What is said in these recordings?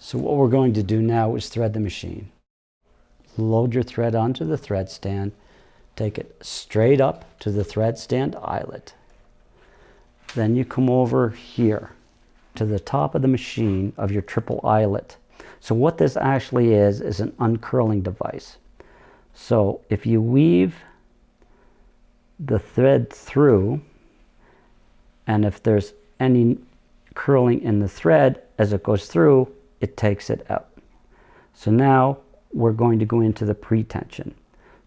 So what we're going to do now is thread the machine. Load your thread onto the thread stand. Take it straight up to the thread stand eyelet. Then you come over here to the top of the machine of your triple eyelet. So what this actually is an uncurling device. So if you weave the thread through, and if there's any curling in the thread as it goes through, it takes it out. So now we're going to go into the pretension.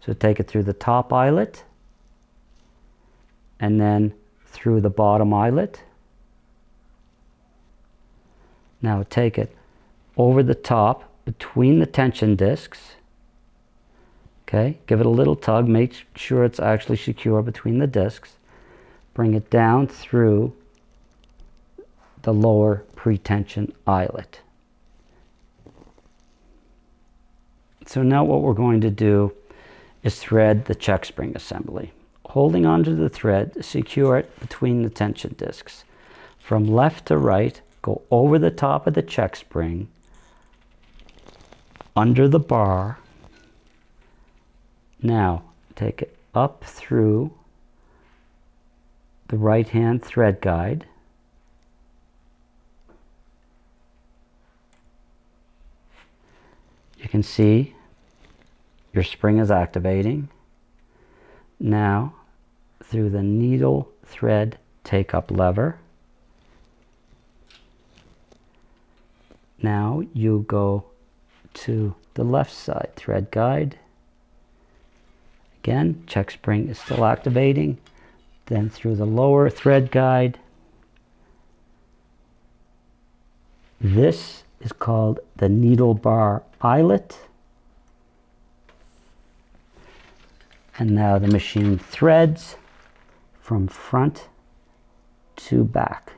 So take it through the top eyelet, and then through the bottom eyelet. Now take it over the top between the tension discs. Okay, give it a little tug, make sure it's actually secure between the discs. Bring it down through the lower pretension eyelet. So now what we're going to do is thread the check spring assembly. Holding onto the thread, secure it between the tension discs. From left to right, go over the top of the check spring, under the bar. Now take it up through the right hand thread guide. You can see your spring is activating. Now through the needle thread take up lever. Now you go to the left side thread guide. Again, check spring is still activating. Then through the lower thread guide. This is called the needle bar eyelet. And now the machine threads from front to back.